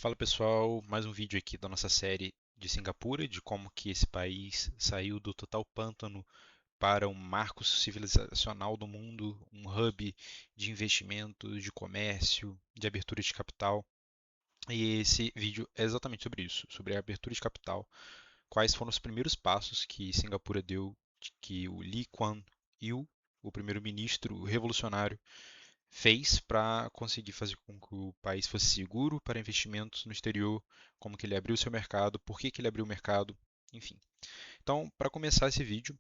Fala pessoal, mais um vídeo aqui da nossa série de Singapura, de como que esse país saiu do total pântano para um marco civilizacional do mundo, um hub de investimentos, de comércio, de abertura de capital. E esse vídeo é exatamente sobre isso, sobre a abertura de capital, quais foram os primeiros passos que Singapura deu, que o Lee Kuan Yew, o primeiro-ministro revolucionário, fez para conseguir fazer com que o país fosse seguro para investimentos no exterior, como que ele abriu seu mercado, por que que ele abriu o mercado, enfim. Então, para começar esse vídeo,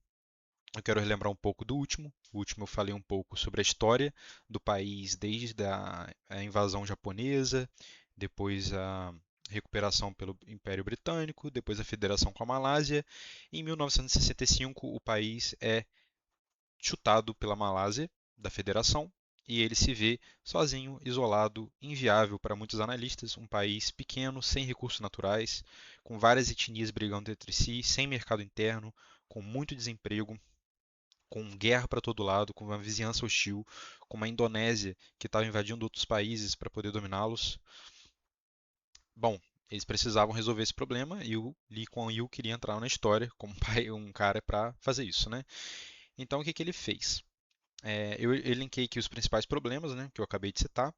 eu quero relembrar um pouco do último. O último eu falei um pouco sobre a história do país desde a invasão japonesa, depois a recuperação pelo Império Britânico, depois a federação com a Malásia. Em 1965, o país é chutado pela Malásia, da federação, e ele se vê sozinho, isolado, inviável para muitos analistas, um país pequeno, sem recursos naturais, com várias etnias brigando entre si, sem mercado interno, com muito desemprego, com guerra para todo lado, com uma vizinhança hostil, com uma Indonésia que estava invadindo outros países para poder dominá-los. Bom, eles precisavam resolver esse problema e o Lee Kuan Yew queria entrar na história como um cara para fazer isso, né? Então o que que ele fez? Eu elenquei aqui os principais problemas, né, que eu acabei de citar,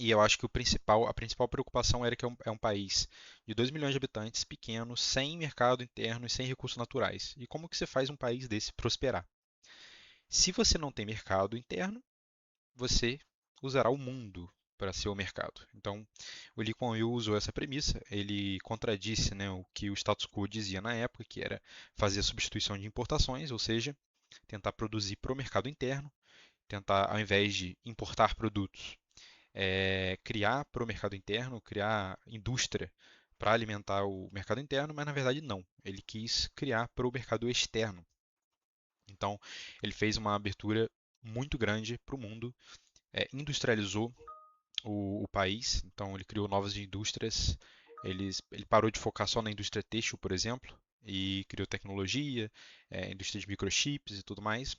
e eu acho que a principal preocupação era que é um país de 2 milhões de habitantes, pequeno, sem mercado interno e sem recursos naturais. E como que você faz um país desse prosperar? Se você não tem mercado interno, você usará o mundo para ser o mercado. Então, o Lee Kuan Yew usou essa premissa, ele contradisse, né, o que o status quo dizia na época, que era fazer a substituição de importações, ou seja, tentar produzir para o mercado interno, tentar, ao invés de importar produtos, criar para o mercado interno, criar indústria para alimentar o mercado interno, mas na verdade não. Ele quis criar para o mercado externo. Então, ele fez uma abertura muito grande para o mundo, industrializou o país, então ele criou novas indústrias, ele parou de focar só na indústria têxtil, por exemplo, e criou tecnologia, indústria de microchips e tudo mais.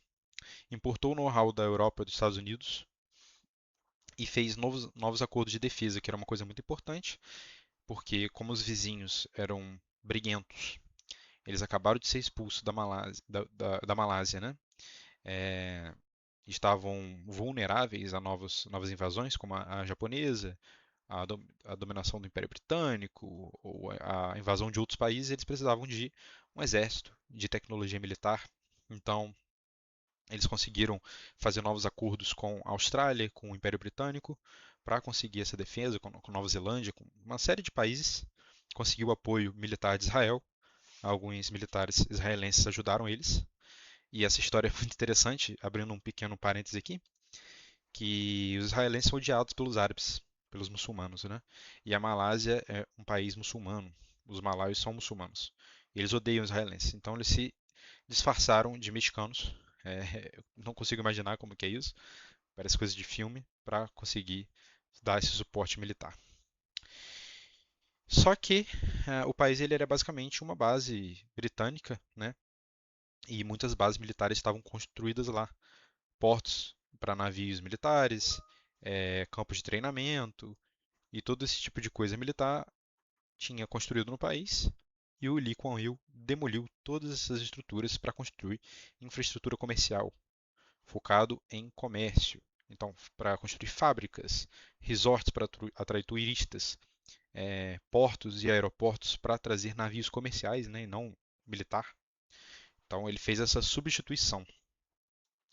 Importou o know-how da Europa e dos Estados Unidos e fez novos acordos de defesa, que era uma coisa muito importante, porque como os vizinhos eram briguentos, eles acabaram de ser expulsos da Malásia, né? É, estavam vulneráveis a novas invasões, como a japonesa, a dominação do Império Britânico, ou a invasão de outros países, eles precisavam de um exército, de tecnologia militar. Então, eles conseguiram fazer novos acordos com a Austrália, com o Império Britânico, para conseguir essa defesa, com Nova Zelândia, com uma série de países. Conseguiu o apoio militar de Israel. Alguns militares israelenses ajudaram eles. E essa história é muito interessante, abrindo um pequeno parêntese aqui, que os israelenses são odiados pelos árabes, pelos muçulmanos, né? E a Malásia é um país muçulmano. Os malaios são muçulmanos. E eles odeiam os israelenses. Então eles se disfarçaram de mexicanos. Eu não consigo imaginar como que é isso. Parece coisa de filme para conseguir dar esse suporte militar. Só que o país ele era basicamente uma base britânica, né? E muitas bases militares estavam construídas lá, portos para navios militares, campos de treinamento e todo esse tipo de coisa militar tinha construído no país. E o Lee Kuan Yew demoliu todas essas estruturas para construir infraestrutura comercial, focado em comércio. Então, para construir fábricas, resorts para atrair turistas, portos e aeroportos para trazer navios comerciais, né, e não militar. Então, ele fez essa substituição.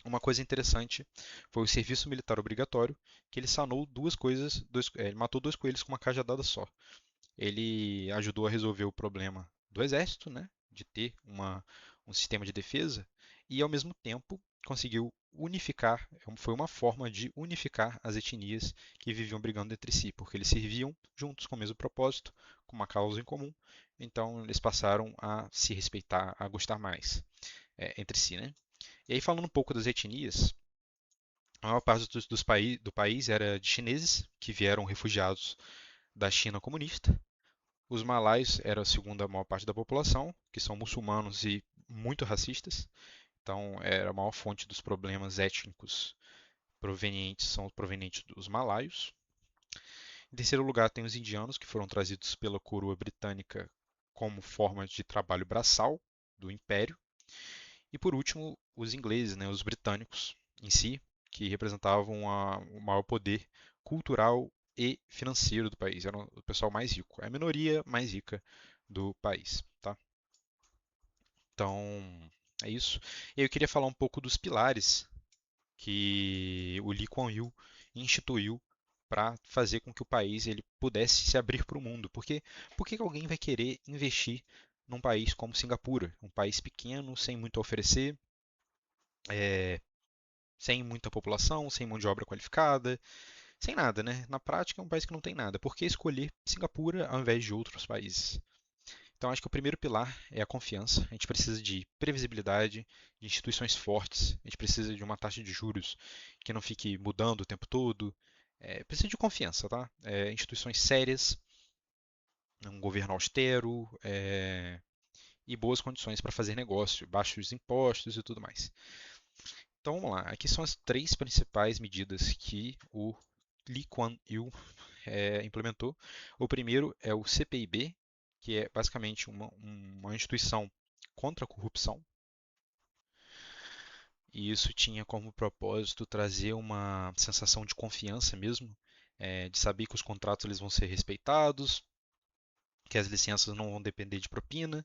Uma coisa interessante foi o serviço militar obrigatório, que ele sanou duas coisas, ele matou dois coelhos com uma cajadada só. Ele ajudou a resolver o problema do exército, né, de ter um sistema de defesa, e ao mesmo tempo conseguiu unificar, foi uma forma de unificar as etnias que viviam brigando entre si, porque eles serviam juntos com o mesmo propósito, com uma causa em comum, então eles passaram a se respeitar, a gostar mais entre si, né? E aí falando um pouco das etnias, a maior parte do país era de chineses que vieram refugiados da China comunista. Os malaios eram a segunda maior parte da população, que são muçulmanos e muito racistas. Então, era a maior fonte dos problemas étnicos são provenientes dos malaios. Em terceiro lugar, tem os indianos, que foram trazidos pela coroa britânica como forma de trabalho braçal do império. E por último, os ingleses, né, os britânicos em si, que representavam o maior poder cultural e financeiro do país. Era o pessoal mais rico, é a minoria mais rica do país, tá? Então, é isso. E eu queria falar um pouco dos pilares que o Lee Kuan Yew instituiu para fazer com que o país ele pudesse se abrir para o mundo. Porque por que alguém vai querer investir num país como Singapura, um país pequeno, sem muito a oferecer, é, sem muita população, sem mão de obra qualificada, sem nada, né? Na prática é um país que não tem nada. Por que escolher Singapura ao invés de outros países? Então, acho que o primeiro pilar é a confiança. A gente precisa de previsibilidade, de instituições fortes, a gente precisa de uma taxa de juros que não fique mudando o tempo todo. Precisa de confiança, tá? Instituições sérias, um governo austero e boas condições para fazer negócio, baixos impostos e tudo mais. Então, vamos lá. Aqui são as três principais medidas que o Lee Kuan Yew implementou. O primeiro é o CPIB, que é basicamente uma instituição contra a corrupção. E isso tinha como propósito trazer uma sensação de confiança mesmo, de saber que os contratos eles vão ser respeitados, que as licenças não vão depender de propina,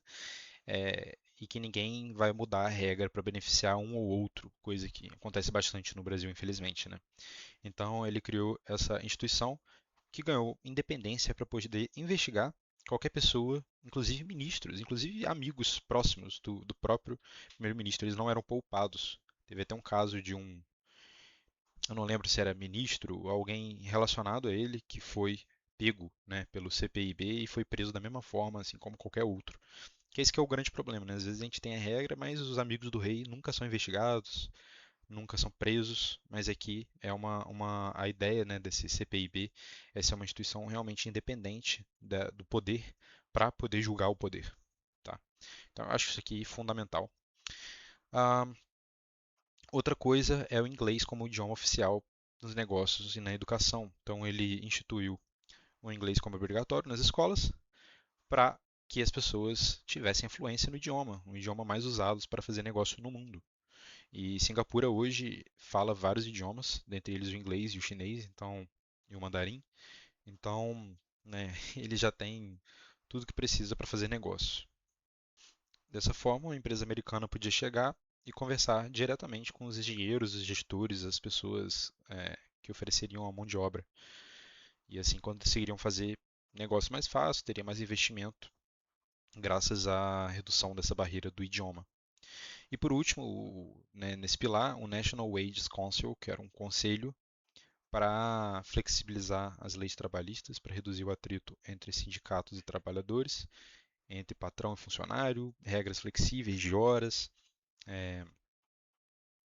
e que ninguém vai mudar a regra para beneficiar um ou outro, coisa que acontece bastante no Brasil, infelizmente, né? Então ele criou essa instituição que ganhou independência para poder investigar qualquer pessoa, inclusive ministros, inclusive amigos próximos do próprio primeiro-ministro. Eles não eram poupados. Teve até um caso de eu não lembro se era ministro ou alguém relacionado a ele que foi pego, né, pelo CPIB e foi preso da mesma forma, assim como qualquer outro. Que esse que é o grande problema, né? Às vezes a gente tem a regra, mas os amigos do rei nunca são investigados, nunca são presos, mas aqui é a ideia, né, desse CPIB é ser uma instituição realmente independente do poder para poder julgar o poder. Tá? Então eu acho isso aqui fundamental. Ah, outra coisa é o inglês como idioma oficial nos negócios e na educação. Então ele instituiu o inglês como obrigatório nas escolas para que as pessoas tivessem influência no idioma, o idioma mais usado para fazer negócio no mundo. E Singapura hoje fala vários idiomas, dentre eles o inglês e o chinês, então, e o mandarim. Então, né, ele já tem tudo que precisa para fazer negócio. Dessa forma, uma empresa americana podia chegar e conversar diretamente com os engenheiros, os gestores, as pessoas que ofereceriam a mão de obra. E assim conseguiriam fazer negócio mais fácil, teria mais investimento, graças à redução dessa barreira do idioma. E por último, né, nesse pilar, o National Wages Council, que era um conselho para flexibilizar as leis trabalhistas, para reduzir o atrito entre sindicatos e trabalhadores, entre patrão e funcionário, regras flexíveis de horas. É,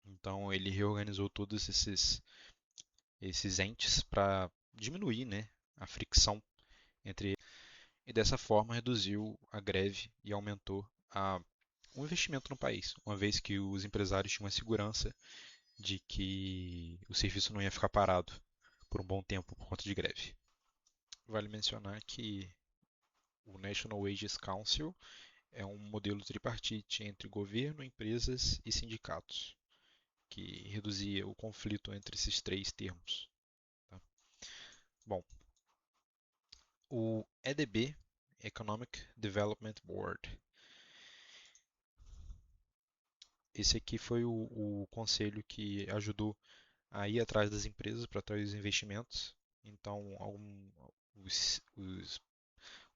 então ele reorganizou todos esses entes para diminuir, né, a fricção entre eles e dessa forma reduziu a greve e aumentou o investimento no país, uma vez que os empresários tinham a segurança de que o serviço não ia ficar parado por um bom tempo por conta de greve. Vale mencionar que o National Wages Council é um modelo tripartite entre governo, empresas e sindicatos, que reduzia o conflito entre esses três termos. Tá? Bom, o EDB, Economic Development Board, esse aqui foi o conselho que ajudou a ir atrás das empresas para atrair os investimentos. Então,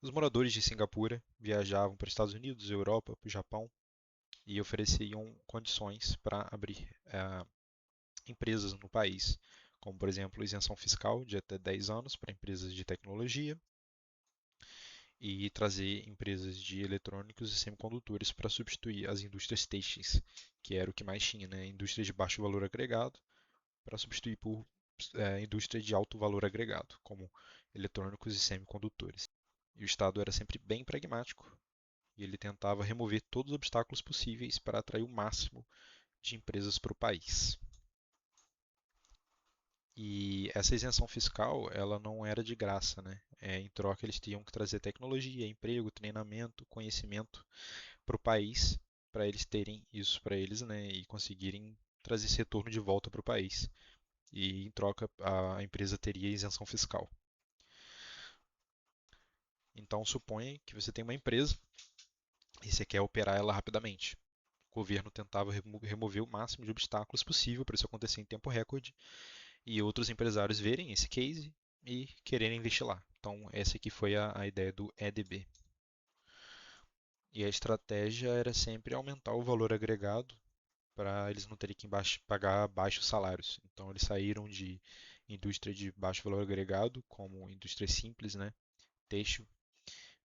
os moradores de Singapura viajavam para os Estados Unidos, Europa, para o Japão e ofereciam condições para abrir empresas no país, como por exemplo isenção fiscal de até 10 anos para empresas de tecnologia e trazer empresas de eletrônicos e semicondutores para substituir as indústrias têxteis, que era o que mais tinha, né? Indústrias de baixo valor agregado para substituir por indústria de alto valor agregado, como eletrônicos e semicondutores. E o Estado era sempre bem pragmático e ele tentava remover todos os obstáculos possíveis para atrair o máximo de empresas para o país. E essa isenção fiscal, ela não era de graça, né? Em troca, eles tinham que trazer tecnologia, emprego, treinamento, conhecimento para o país, para eles terem isso para eles, né? E conseguirem trazer esse retorno de volta para o país. E em troca, a empresa teria isenção fiscal. Então, suponha que você tem uma empresa e você quer operar ela rapidamente. O governo tentava remover o máximo de obstáculos possível para isso acontecer em tempo recorde e outros empresários verem esse case e quererem investir lá. Então, essa aqui foi a ideia do EDB. E a estratégia era sempre aumentar o valor agregado para eles não terem que pagar baixos salários. Então, eles saíram de indústria de baixo valor agregado, como indústria simples, né, têxtil,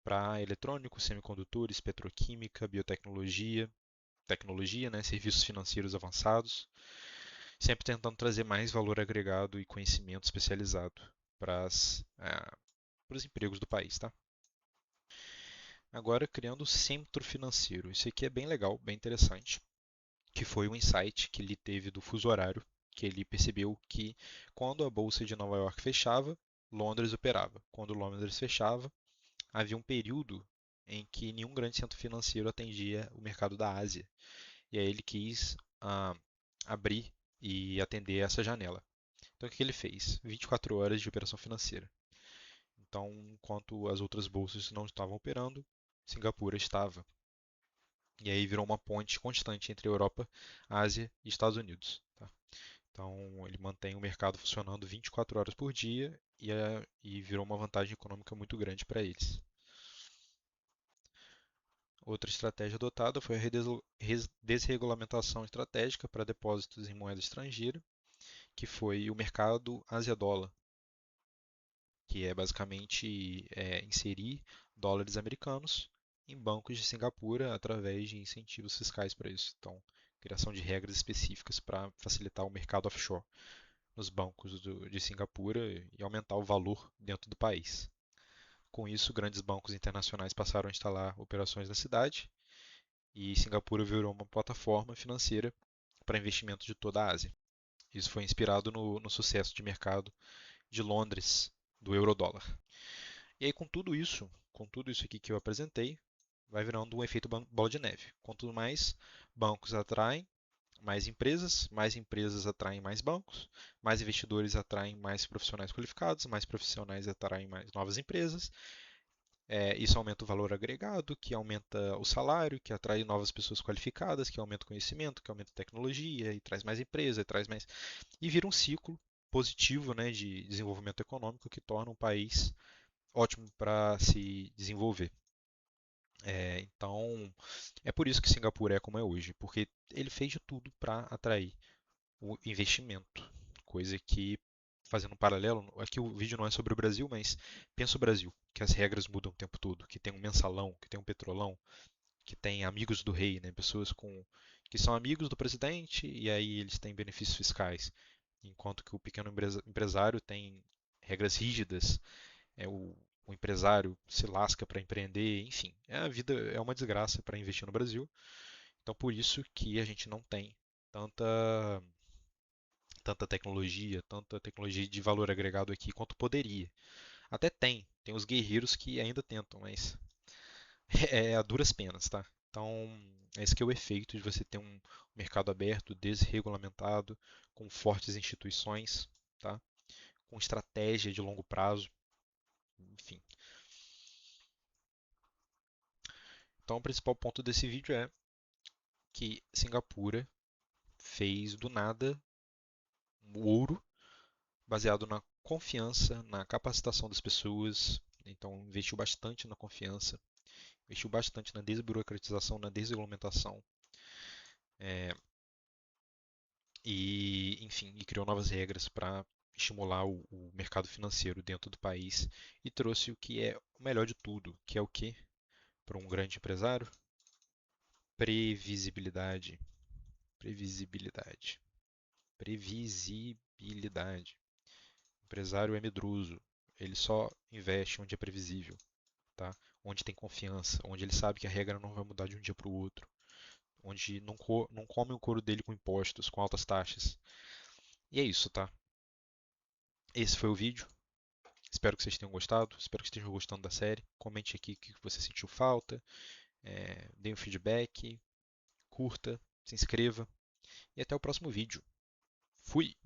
para eletrônicos, semicondutores, petroquímica, biotecnologia, tecnologia, né, serviços financeiros avançados, sempre tentando trazer mais valor agregado e conhecimento especializado para os empregos do país, tá? Agora criando o centro financeiro. Isso aqui é bem legal, bem interessante, que foi um insight que ele teve do fuso horário, que ele percebeu que quando a bolsa de Nova York fechava, Londres operava. Quando Londres fechava, havia um período em que nenhum grande centro financeiro atendia o mercado da Ásia. E aí ele quis abrir e atender essa janela. Então o que ele fez? 24 horas de operação financeira. Então, enquanto as outras bolsas não estavam operando, Singapura estava. E aí virou uma ponte constante entre Europa, Ásia e Estados Unidos. Tá? Então ele mantém o mercado funcionando 24 horas por dia e virou uma vantagem econômica muito grande para eles. Outra estratégia adotada foi a desregulamentação estratégica para depósitos em moeda estrangeira, que foi o mercado Ásia-dólar, que é basicamente inserir dólares americanos em bancos de Singapura através de incentivos fiscais para isso. Então, criação de regras específicas para facilitar o mercado offshore nos bancos de Singapura e aumentar o valor dentro do país. Com isso, grandes bancos internacionais passaram a instalar operações na cidade e Singapura virou uma plataforma financeira para investimentos de toda a Ásia. Isso foi inspirado no sucesso de mercado de Londres do eurodólar. E aí, com tudo isso aqui que eu apresentei, vai virando um efeito bola de neve. Quanto mais bancos atraem mais empresas atraem mais bancos, mais investidores atraem mais profissionais qualificados, mais profissionais atraem mais novas empresas. Isso aumenta o valor agregado, que aumenta o salário, que atrai novas pessoas qualificadas, que aumenta o conhecimento, que aumenta a tecnologia e traz mais empresa, e traz mais e vira um ciclo positivo, né, de desenvolvimento econômico que torna um país ótimo para se desenvolver. Então, é por isso que Singapura é como é hoje, porque ele fez de tudo para atrair o investimento, coisa que, fazendo um paralelo, aqui o vídeo não é sobre o Brasil, mas pensa o Brasil, que as regras mudam o tempo todo, que tem um mensalão, que tem um petrolão, que tem amigos do rei, né, pessoas que são amigos do presidente e aí eles têm benefícios fiscais, enquanto que o pequeno empresário tem regras rígidas, o empresário se lasca para empreender, enfim, a vida é uma desgraça para investir no Brasil. Então por isso que a gente não tem tanta tanta tecnologia de valor agregado aqui quanto poderia. Até tem os guerreiros que ainda tentam, mas é a duras penas, tá? Então, esse que é o efeito de você ter um mercado aberto, desregulamentado, com fortes instituições, tá? Com estratégia de longo prazo, enfim. Então, o principal ponto desse vídeo é que Singapura fez do nada o ouro baseado na confiança, na capacitação das pessoas. Então, investiu bastante na confiança, investiu bastante na desburocratização, na desregulamentação. É, enfim, e criou novas regras para estimular o mercado financeiro dentro do país e trouxe o que é o melhor de tudo, que é o que para um grande empresário? Previsibilidade, previsibilidade, previsibilidade. O empresário é medroso, ele só investe onde é previsível, tá? Onde tem confiança, onde ele sabe que a regra não vai mudar de um dia para o outro, onde não come o couro dele com impostos, com altas taxas. E é isso, tá? esse foi o vídeo. Espero que vocês tenham gostado. Espero que estejam gostando da série. Comente aqui o que você sentiu falta. Dê um feedback. Curta. Se inscreva. E até o próximo vídeo. Fui!